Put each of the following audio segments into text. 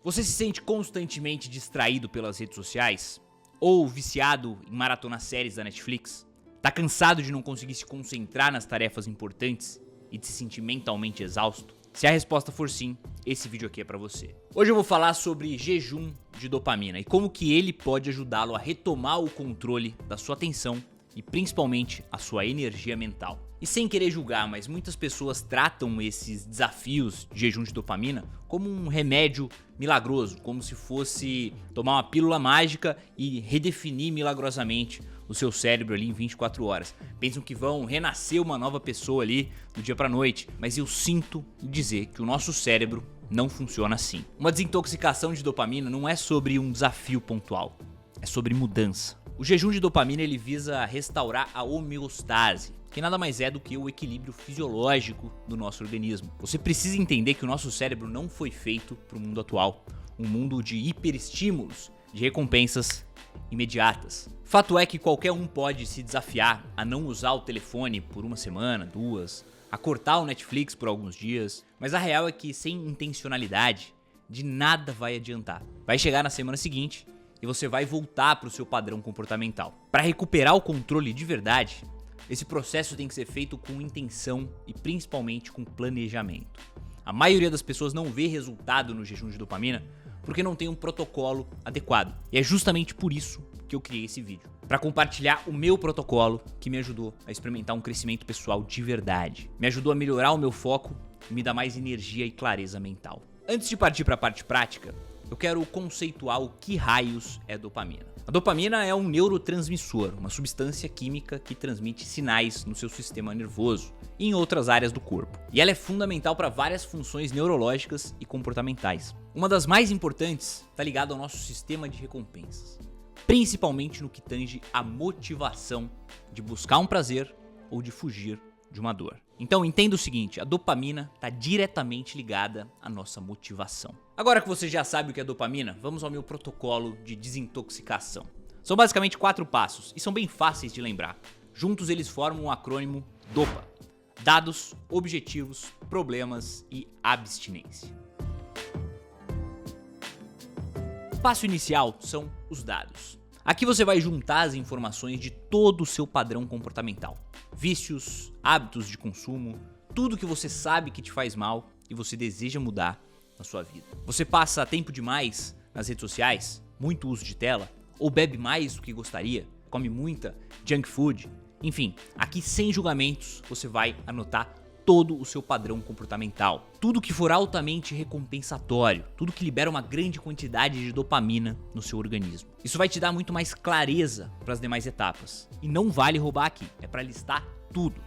Você se sente constantemente distraído pelas redes sociais? Ou viciado em maratonar séries da Netflix? Tá cansado de não conseguir se concentrar nas tarefas importantes e de se sentir mentalmente exausto? Se a resposta for sim, esse vídeo aqui é pra você. Hoje eu vou falar sobre jejum de dopamina e como que ele pode ajudá-lo a retomar o controle da sua atenção e principalmente a sua energia mental. E sem querer julgar, mas muitas pessoas tratam esses desafios de jejum de dopamina como um remédio milagroso, como se fosse tomar uma pílula mágica e redefinir milagrosamente o seu cérebro ali em 24 horas. Pensam que vão renascer uma nova pessoa ali do dia pra noite, mas eu sinto dizer que o nosso cérebro não funciona assim. Uma desintoxicação de dopamina não é sobre um desafio pontual, é sobre mudança. O jejum de dopamina ele visa restaurar a homeostase, que nada mais é do que o equilíbrio fisiológico do nosso organismo. Você precisa entender que o nosso cérebro não foi feito para o mundo atual, um mundo de hiperestímulos, de recompensas imediatas. Fato é que qualquer um pode se desafiar a não usar o telefone por uma semana, duas, a cortar o Netflix por alguns dias, mas a real é que sem intencionalidade, de nada vai adiantar. Vai chegar na semana seguinte e você vai voltar para o seu padrão comportamental. Para recuperar o controle de verdade, esse processo tem que ser feito com intenção e principalmente com planejamento. A maioria das pessoas não vê resultado no jejum de dopamina porque não tem um protocolo adequado. E é justamente por isso que eu criei esse vídeo, para compartilhar o meu protocolo que me ajudou a experimentar um crescimento pessoal de verdade. Me ajudou a melhorar o meu foco e me dar mais energia e clareza mental. Antes de partir para a parte prática, eu quero conceituar o que raios é dopamina. A dopamina é um neurotransmissor, uma substância química que transmite sinais no seu sistema nervoso e em outras áreas do corpo. E ela é fundamental para várias funções neurológicas e comportamentais. Uma das mais importantes está ligada ao nosso sistema de recompensas, principalmente no que tange a motivação de buscar um prazer ou de fugir de uma dor. Então entenda o seguinte, a dopamina está diretamente ligada à nossa motivação. Agora que você já sabe o que é dopamina, vamos ao meu protocolo de desintoxicação. São basicamente 4 passos e são bem fáceis de lembrar. Juntos eles formam o acrônimo DOPA: dados, objetivos, problemas e abstinência. O passo inicial são os dados. Aqui você vai juntar as informações de todo o seu padrão comportamental. Vícios, hábitos de consumo, tudo que você sabe que te faz mal e você deseja mudar na sua vida. Você passa tempo demais nas redes sociais, muito uso de tela, ou bebe mais do que gostaria, come muita junk food. Enfim, aqui sem julgamentos você vai anotar todo o seu padrão comportamental. Tudo que for altamente recompensatório, tudo que libera uma grande quantidade de dopamina no seu organismo. Isso vai te dar muito mais clareza para as demais etapas. E não vale roubar aqui, é para listar tudo.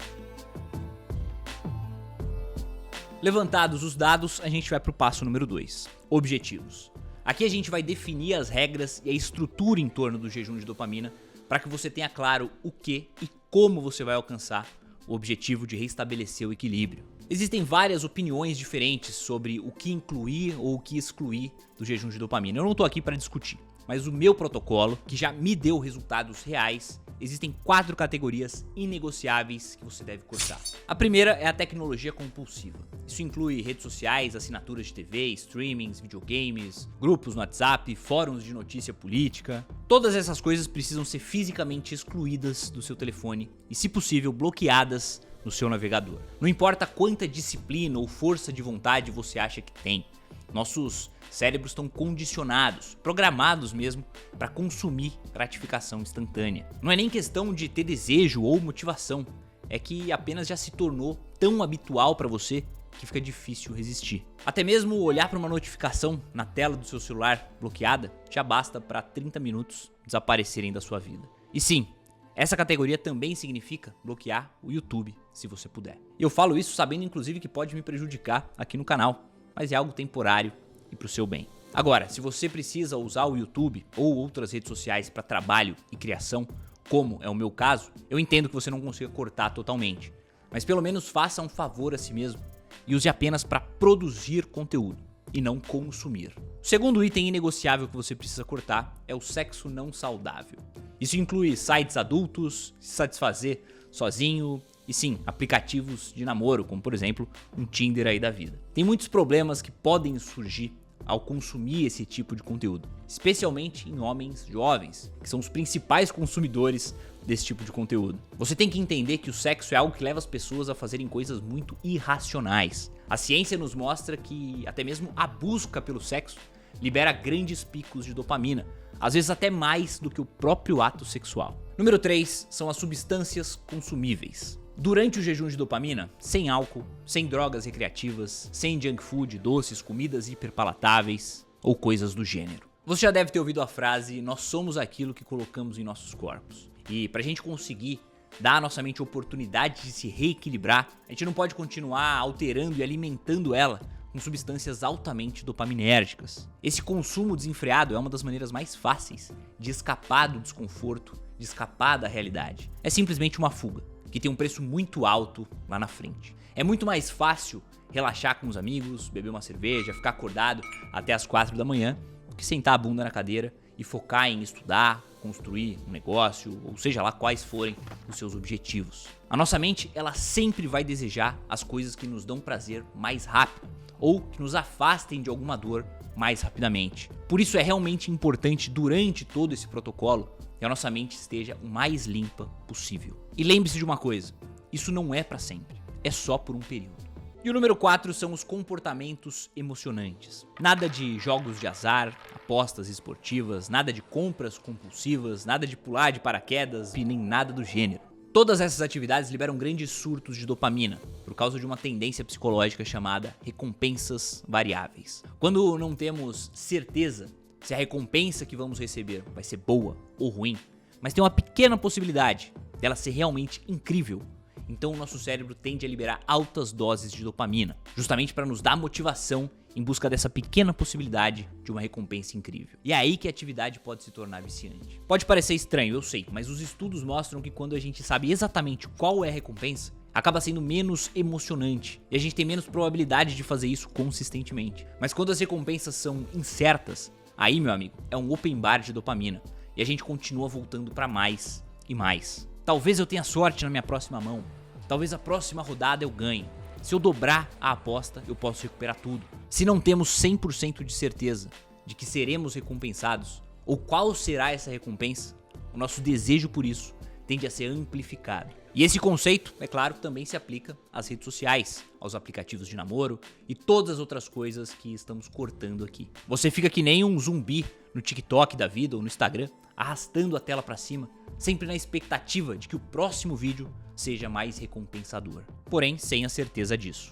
Levantados os dados, a gente vai para o passo número 2, objetivos. Aqui a gente vai definir as regras e a estrutura em torno do jejum de dopamina para que você tenha claro o que e como você vai alcançar o objetivo de restabelecer o equilíbrio. Existem várias opiniões diferentes sobre o que incluir ou o que excluir do jejum de dopamina. Eu não tô aqui para discutir, mas o meu protocolo, que já me deu resultados reais, existem 4 categorias inegociáveis que você deve cortar. A primeira é a tecnologia compulsiva. Isso inclui redes sociais, assinaturas de TV, streamings, videogames, grupos no WhatsApp, fóruns de notícia política. Todas essas coisas precisam ser fisicamente excluídas do seu telefone e, se possível, bloqueadas no seu navegador. Não importa quanta disciplina ou força de vontade você acha que tem, nossos cérebros estão condicionados, programados mesmo, para consumir gratificação instantânea. Não é nem questão de ter desejo ou motivação, é que apenas já se tornou tão habitual para você que fica difícil resistir. Até mesmo olhar para uma notificação na tela do seu celular bloqueada já basta para 30 minutos desaparecerem da sua vida. E sim, essa categoria também significa bloquear o YouTube, se você puder. E eu falo isso sabendo inclusive que pode me prejudicar aqui no canal, mas é algo temporário e para o seu bem. Agora, se você precisa usar o YouTube ou outras redes sociais para trabalho e criação, como é o meu caso, eu entendo que você não consiga cortar totalmente, mas pelo menos faça um favor a si mesmo e use apenas para produzir conteúdo e não consumir. O segundo item inegociável que você precisa cortar é o sexo não saudável. Isso inclui sites adultos, se satisfazer sozinho e sim, aplicativos de namoro, como por exemplo um Tinder aí da vida. Tem muitos problemas que podem surgir ao consumir esse tipo de conteúdo, especialmente em homens jovens, que são os principais consumidores desse tipo de conteúdo. Você tem que entender que o sexo é algo que leva as pessoas a fazerem coisas muito irracionais. A ciência nos mostra que até mesmo a busca pelo sexo libera grandes picos de dopamina, às vezes até mais do que o próprio ato sexual. Número 3 são as substâncias consumíveis. Durante o jejum de dopamina, sem álcool, sem drogas recreativas, sem junk food, doces, comidas hiperpalatáveis ou coisas do gênero. Você já deve ter ouvido a frase, nós somos aquilo que colocamos em nossos corpos. E pra gente conseguir dar à nossa mente a oportunidade de se reequilibrar, a gente não pode continuar alterando e alimentando ela com substâncias altamente dopaminérgicas. Esse consumo desenfreado é uma das maneiras mais fáceis de escapar do desconforto, de escapar da realidade. É simplesmente uma fuga, que tem um preço muito alto lá na frente. É muito mais fácil relaxar com os amigos, beber uma cerveja, ficar acordado até as 4 da manhã, do que sentar a bunda na cadeira e focar em estudar, construir um negócio, ou seja lá quais forem os seus objetivos. A nossa mente, ela sempre vai desejar as coisas que nos dão prazer mais rápido, ou que nos afastem de alguma dor mais rapidamente. Por isso é realmente importante durante todo esse protocolo que a nossa mente esteja o mais limpa possível. E lembre-se de uma coisa, isso não é para sempre, é só por um período. E o número 4 são os comportamentos emocionantes. Nada de jogos de azar, apostas esportivas, nada de compras compulsivas, nada de pular de paraquedas e nem nada do gênero. Todas essas atividades liberam grandes surtos de dopamina, por causa de uma tendência psicológica chamada recompensas variáveis. Quando não temos certeza se a recompensa que vamos receber vai ser boa ou ruim, mas tem uma pequena possibilidade dela ser realmente incrível, então o nosso cérebro tende a liberar altas doses de dopamina, justamente para nos dar motivação em busca dessa pequena possibilidade de uma recompensa incrível. E é aí que a atividade pode se tornar viciante. Pode parecer estranho, eu sei, mas os estudos mostram que quando a gente sabe exatamente qual é a recompensa, acaba sendo menos emocionante e a gente tem menos probabilidade de fazer isso consistentemente. Mas quando as recompensas são incertas, aí, meu amigo, é um open bar de dopamina e a gente continua voltando para mais e mais. Talvez eu tenha sorte na minha próxima mão, talvez a próxima rodada eu ganhe. Se eu dobrar a aposta, eu posso recuperar tudo. Se não temos 100% de certeza de que seremos recompensados, ou qual será essa recompensa, o nosso desejo por isso tende a ser amplificado. E esse conceito, é claro, também se aplica às redes sociais, aos aplicativos de namoro e todas as outras coisas que estamos cortando aqui. Você fica que nem um zumbi no TikTok da vida ou no Instagram, arrastando a tela para cima, sempre na expectativa de que o próximo vídeo seja mais recompensador, porém sem a certeza disso.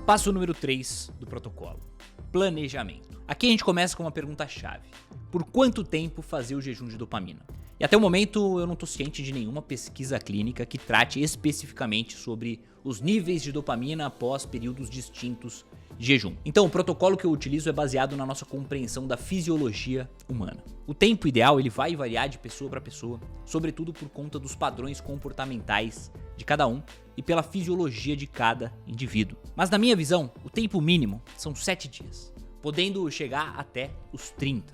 Passo número 3 do protocolo: planejamento. Aqui a gente começa com uma pergunta-chave: por quanto tempo fazer o jejum de dopamina? E até o momento eu não estou ciente de nenhuma pesquisa clínica que trate especificamente sobre os níveis de dopamina após períodos distintos de jejum. Então o protocolo que eu utilizo é baseado na nossa compreensão da fisiologia humana. O tempo ideal ele vai variar de pessoa para pessoa, sobretudo por conta dos padrões comportamentais de cada um e pela fisiologia de cada indivíduo. Mas na minha visão, o tempo mínimo são 7 dias, podendo chegar até os 30.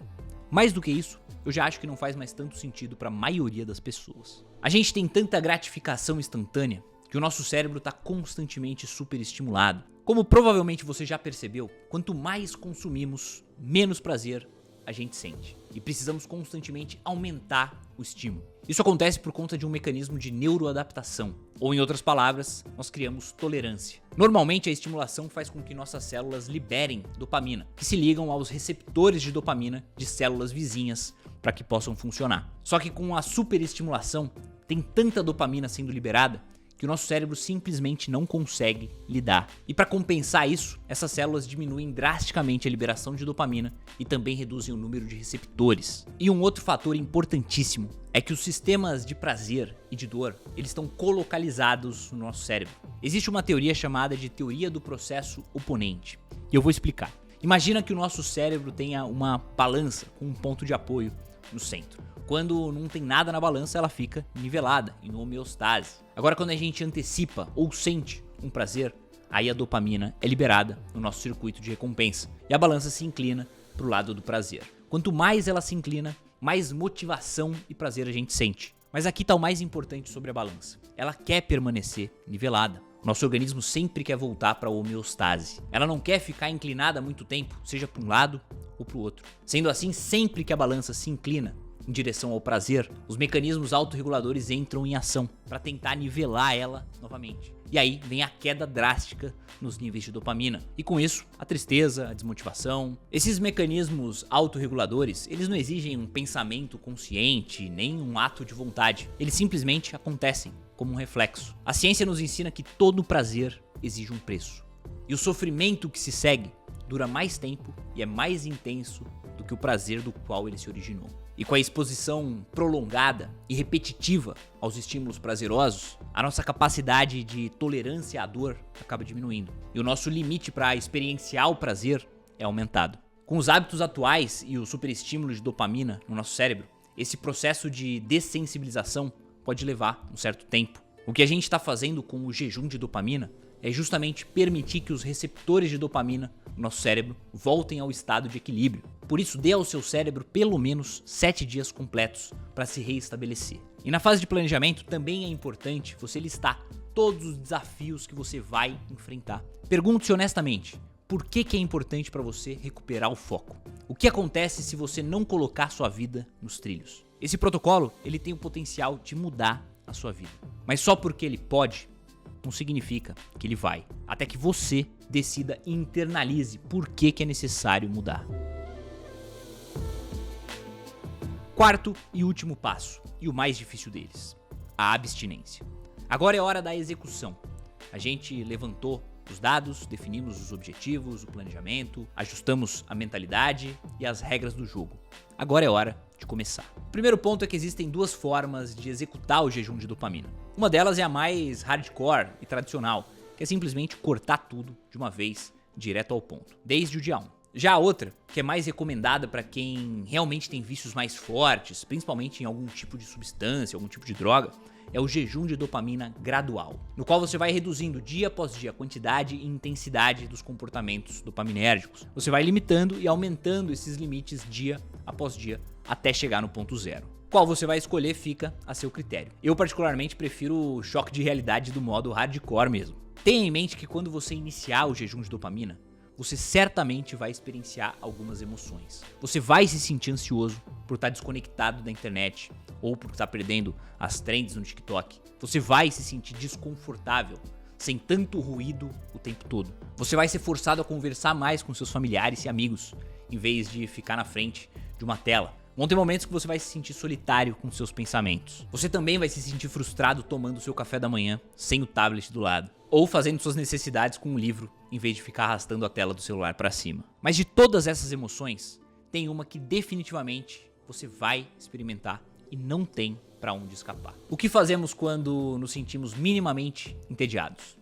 Mais do que isso, eu já acho que não faz mais tanto sentido para a maioria das pessoas. A gente tem tanta gratificação instantânea que o nosso cérebro está constantemente superestimulado. Como provavelmente você já percebeu, quanto mais consumimos, menos prazer a gente sente. E precisamos constantemente aumentar o estímulo. Isso acontece por conta de um mecanismo de neuroadaptação, ou em outras palavras, nós criamos tolerância. Normalmente a estimulação faz com que nossas células liberem dopamina, que se ligam aos receptores de dopamina de células vizinhas para que possam funcionar. Só que com a superestimulação, tem tanta dopamina sendo liberada que o nosso cérebro simplesmente não consegue lidar. E para compensar isso, essas células diminuem drasticamente a liberação de dopamina e também reduzem o número de receptores. E um outro fator importantíssimo é que os sistemas de prazer e de dor, eles estão colocalizados no nosso cérebro. Existe uma teoria chamada de teoria do processo oponente, e eu vou explicar. Imagina que o nosso cérebro tenha uma balança com um ponto de apoio no centro. Quando não tem nada na balança, ela fica nivelada, em homeostase. Agora, quando a gente antecipa ou sente um prazer, aí a dopamina é liberada no nosso circuito de recompensa e a balança se inclina para o lado do prazer. Quanto mais ela se inclina, mais motivação e prazer a gente sente. Mas aqui está o mais importante sobre a balança. Ela quer permanecer nivelada. Nosso organismo sempre quer voltar para a homeostase. Ela não quer ficar inclinada há muito tempo, seja para um lado ou para o outro. Sendo assim, sempre que a balança se inclina em direção ao prazer, os mecanismos autorreguladores entram em ação para tentar nivelar ela novamente. E aí vem a queda drástica nos níveis de dopamina. E com isso, a tristeza, a desmotivação. Esses mecanismos autorreguladores, eles não exigem um pensamento consciente, nem um ato de vontade. Eles simplesmente acontecem como um reflexo. A ciência nos ensina que todo prazer exige um preço. E o sofrimento que se segue dura mais tempo e é mais intenso do que o prazer do qual ele se originou. E com a exposição prolongada e repetitiva aos estímulos prazerosos, a nossa capacidade de tolerância à dor acaba diminuindo. E o nosso limite para experienciar o prazer é aumentado. Com os hábitos atuais e o superestímulo de dopamina no nosso cérebro, esse processo de dessensibilização pode levar um certo tempo. O que a gente está fazendo com o jejum de dopamina é justamente permitir que os receptores de dopamina no nosso cérebro voltem ao estado de equilíbrio. Por isso, dê ao seu cérebro pelo menos 7 dias completos para se reestabelecer. E na fase de planejamento também é importante você listar todos os desafios que você vai enfrentar. Pergunte-se honestamente, por que é importante para você recuperar o foco? O que acontece se você não colocar sua vida nos trilhos? Esse protocolo, ele tem o potencial de mudar a sua vida. Mas só porque ele pode, não significa que ele vai. Até que você decida e internalize por que é necessário mudar. Quarto e último passo, e o mais difícil deles, a abstinência. Agora é hora da execução. A gente levantou os dados, definimos os objetivos, o planejamento, ajustamos a mentalidade e as regras do jogo. Agora é hora de começar. O primeiro ponto é que existem duas formas de executar o jejum de dopamina. Uma delas é a mais hardcore e tradicional, que é simplesmente cortar tudo de uma vez, direto ao ponto, desde o dia 1. Já a outra, que é mais recomendada para quem realmente tem vícios mais fortes, principalmente em algum tipo de substância, algum tipo de droga, é o jejum de dopamina gradual, no qual você vai reduzindo dia após dia a quantidade e intensidade dos comportamentos dopaminérgicos. Você vai limitando e aumentando esses limites dia após dia até chegar no ponto zero. Qual você vai escolher fica a seu critério. Eu particularmente prefiro o choque de realidade do modo hardcore mesmo. Tenha em mente que quando você iniciar o jejum de dopamina, você certamente vai experienciar algumas emoções. Você vai se sentir ansioso por estar desconectado da internet ou por estar perdendo as trends no TikTok. Você vai se sentir desconfortável, sem tanto ruído o tempo todo. Você vai ser forçado a conversar mais com seus familiares e amigos, em vez de ficar na frente de uma tela. Vão ter momentos que você vai se sentir solitário com seus pensamentos. Você também vai se sentir frustrado tomando seu café da manhã sem o tablet do lado, ou fazendo suas necessidades com um livro, em vez de ficar arrastando a tela do celular para cima. Mas de todas essas emoções, tem uma que definitivamente você vai experimentar e não tem para onde escapar. O que fazemos quando nos sentimos minimamente entediados?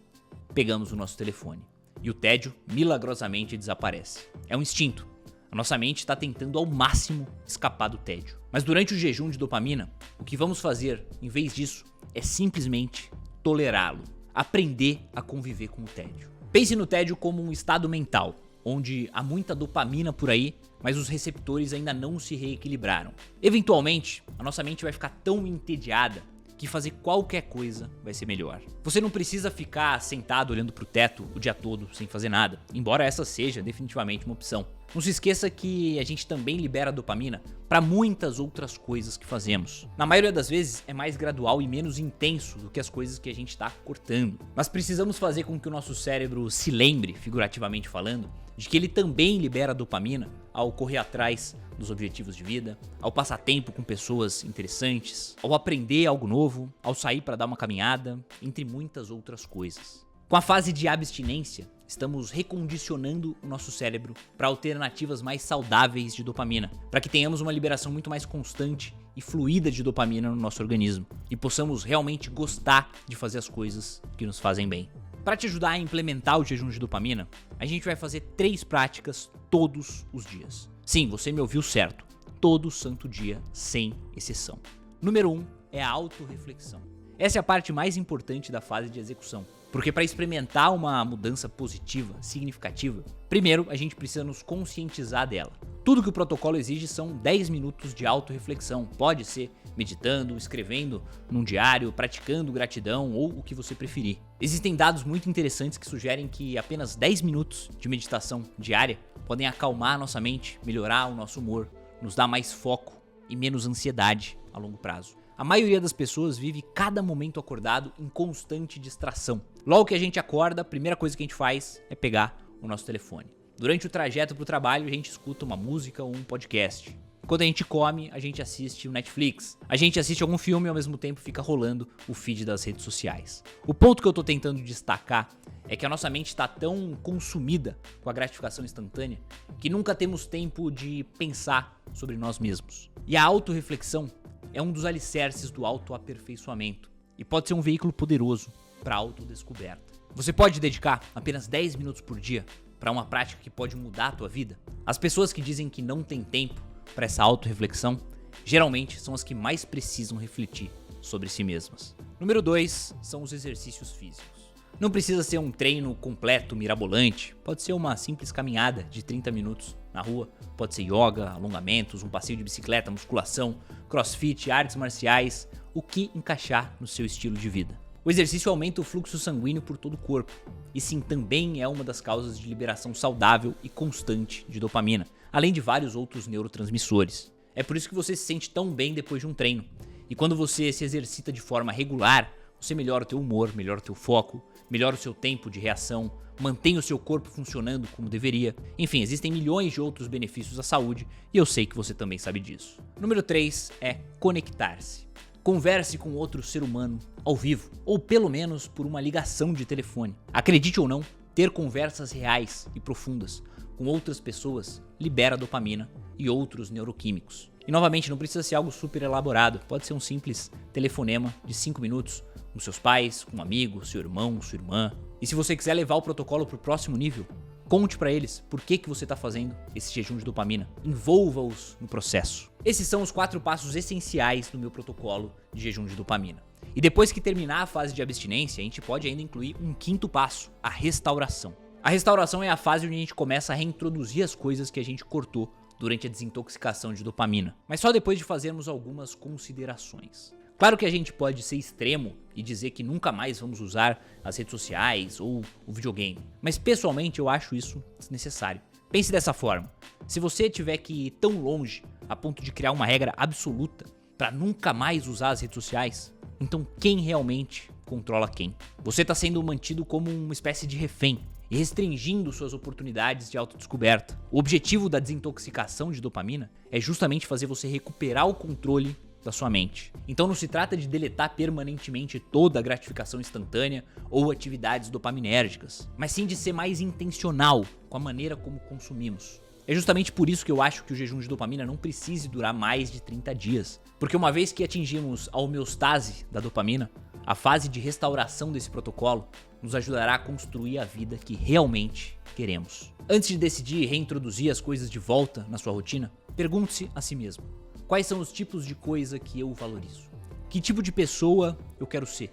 Pegamos o nosso telefone e o tédio milagrosamente desaparece. É um instinto. A nossa mente está tentando ao máximo escapar do tédio. Mas durante o jejum de dopamina, o que vamos fazer, em vez disso, é simplesmente tolerá-lo. Aprender a conviver com o tédio. Pense no tédio como um estado mental, onde há muita dopamina por aí, mas os receptores ainda não se reequilibraram. Eventualmente, a nossa mente vai ficar tão entediada que fazer qualquer coisa vai ser melhor. Você não precisa ficar sentado olhando pro teto o dia todo sem fazer nada, embora essa seja definitivamente uma opção. Não se esqueça que a gente também libera dopamina para muitas outras coisas que fazemos. Na maioria das vezes é mais gradual e menos intenso do que as coisas que a gente está cortando. Mas precisamos fazer com que o nosso cérebro se lembre, figurativamente falando, de que ele também libera dopamina ao correr atrás dos objetivos de vida, ao passar tempo com pessoas interessantes, ao aprender algo novo, ao sair para dar uma caminhada, entre muitas outras coisas. Com a fase de abstinência, estamos recondicionando o nosso cérebro para alternativas mais saudáveis de dopamina, para que tenhamos uma liberação muito mais constante e fluida de dopamina no nosso organismo e possamos realmente gostar de fazer as coisas que nos fazem bem. Para te ajudar a implementar o jejum de dopamina, a gente vai fazer 3 práticas todos os dias. Sim, você me ouviu certo. Todo santo dia, sem exceção. Número 1 é a autorreflexão. Essa é a parte mais importante da fase de execução. Porque para experimentar uma mudança positiva, significativa, primeiro a gente precisa nos conscientizar dela. Tudo que o protocolo exige são 10 minutos de autorreflexão. Pode ser meditando, escrevendo num diário, praticando gratidão ou o que você preferir. Existem dados muito interessantes que sugerem que apenas 10 minutos de meditação diária podem acalmar a nossa mente, melhorar o nosso humor, nos dar mais foco e menos ansiedade a longo prazo. A maioria das pessoas vive cada momento acordado em constante distração. Logo que a gente acorda, a primeira coisa que a gente faz é pegar o nosso telefone. Durante o trajeto para o trabalho, a gente escuta uma música ou um podcast. Quando a gente come, a gente assiste o Netflix. A gente assiste algum filme e ao mesmo tempo fica rolando o feed das redes sociais. O ponto que eu tô tentando destacar é que a nossa mente está tão consumida com a gratificação instantânea que nunca temos tempo de pensar sobre nós mesmos. E a autorreflexão é um dos alicerces do autoaperfeiçoamento e pode ser um veículo poderoso para a autodescoberta. Você pode dedicar apenas 10 minutos por dia para uma prática que pode mudar a tua vida? As pessoas que dizem que não têm tempo para essa autorreflexão, geralmente são as que mais precisam refletir sobre si mesmas. Número 2 são os exercícios físicos. Não precisa ser um treino completo, mirabolante, pode ser uma simples caminhada de 30 minutos na rua, pode ser yoga, alongamentos, um passeio de bicicleta, musculação, crossfit, artes marciais, o que encaixar no seu estilo de vida. O exercício aumenta o fluxo sanguíneo por todo o corpo, e sim, também é uma das causas de liberação saudável e constante de dopamina, além de vários outros neurotransmissores. É por isso que você se sente tão bem depois de um treino. E quando você se exercita de forma regular, você melhora o teu humor, melhora o teu foco, melhora o seu tempo de reação, mantém o seu corpo funcionando como deveria. Enfim, existem milhões de outros benefícios à saúde e eu sei que você também sabe disso. Número 3 é conectar-se. Converse com outro ser humano ao vivo, ou pelo menos por uma ligação de telefone. Acredite ou não, ter conversas reais e profundas com outras pessoas libera dopamina e outros neuroquímicos. E novamente, não precisa ser algo super elaborado, pode ser um simples telefonema de 5 minutos com seus pais, com um amigo, seu irmão, sua irmã. E se você quiser levar o protocolo para o próximo nível, conte para eles por que você está fazendo esse jejum de dopamina. Envolva-os no processo. Esses são os 4 passos essenciais do meu protocolo de jejum de dopamina. E depois que terminar a fase de abstinência, a gente pode ainda incluir um 5º passo, a restauração. A restauração é a fase onde a gente começa a reintroduzir as coisas que a gente cortou durante a desintoxicação de dopamina, mas só depois de fazermos algumas considerações. Claro que a gente pode ser extremo e dizer que nunca mais vamos usar as redes sociais ou o videogame, mas pessoalmente eu acho isso desnecessário. Pense dessa forma, se você tiver que ir tão longe a ponto de criar uma regra absoluta para nunca mais usar as redes sociais, então quem realmente controla quem? Você está sendo mantido como uma espécie de refém e restringindo suas oportunidades de autodescoberta. O objetivo da desintoxicação de dopamina é justamente fazer você recuperar o controle da sua mente. Então não se trata de deletar permanentemente toda a gratificação instantânea ou atividades dopaminérgicas, mas sim de ser mais intencional com a maneira como consumimos. É justamente por isso que eu acho que o jejum de dopamina não precise durar mais de 30 dias. Porque uma vez que atingimos a homeostase da dopamina, a fase de restauração desse protocolo nos ajudará a construir a vida que realmente queremos. Antes de decidir reintroduzir as coisas de volta na sua rotina, pergunte-se a si mesmo: quais são os tipos de coisa que eu valorizo? Que tipo de pessoa eu quero ser?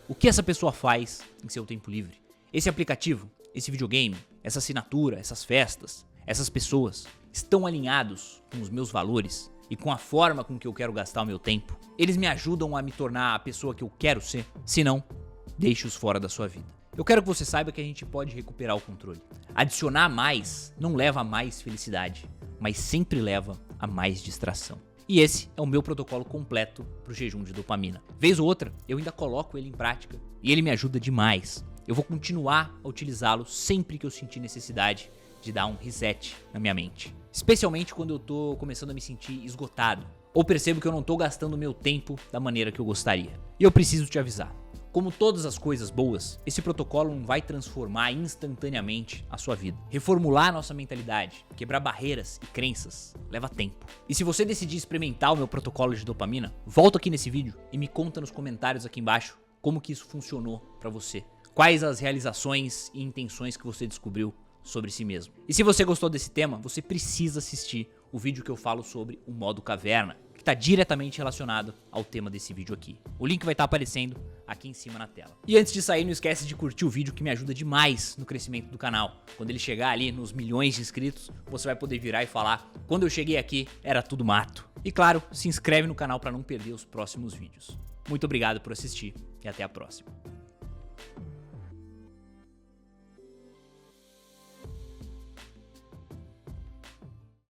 O que essa pessoa faz em seu tempo livre? Esse aplicativo, esse videogame, essa assinatura, essas festas, essas pessoas estão alinhados com os meus valores e com a forma com que eu quero gastar o meu tempo? Eles me ajudam a me tornar a pessoa que eu quero ser? Se não, deixe-os fora da sua vida. Eu quero que você saiba que a gente pode recuperar o controle. Adicionar mais não leva a mais felicidade, mas sempre leva a mais distração. E esse é o meu protocolo completo para o jejum de dopamina. Vez ou outra, eu ainda coloco ele em prática e ele me ajuda demais. Eu vou continuar a utilizá-lo sempre que eu sentir necessidade de dar um reset na minha mente. Especialmente quando eu tô começando a me sentir esgotado ou percebo que eu não tô gastando meu tempo da maneira que eu gostaria. E eu preciso te avisar. Como todas as coisas boas, esse protocolo não vai transformar instantaneamente a sua vida. Reformular a nossa mentalidade, quebrar barreiras e crenças, leva tempo. E se você decidir experimentar o meu protocolo de dopamina, volta aqui nesse vídeo e me conta nos comentários aqui embaixo como que isso funcionou pra você. Quais as realizações e intenções que você descobriu sobre si mesmo. E se você gostou desse tema, você precisa assistir o vídeo que eu falo sobre o modo caverna, que está diretamente relacionado ao tema desse vídeo aqui. O link vai estar aparecendo aqui em cima na tela. E antes de sair, não esquece de curtir o vídeo que me ajuda demais no crescimento do canal. Quando ele chegar ali nos milhões de inscritos, você vai poder virar e falar: quando eu cheguei aqui, era tudo mato. E claro, se inscreve no canal para não perder os próximos vídeos. Muito obrigado por assistir e até a próxima.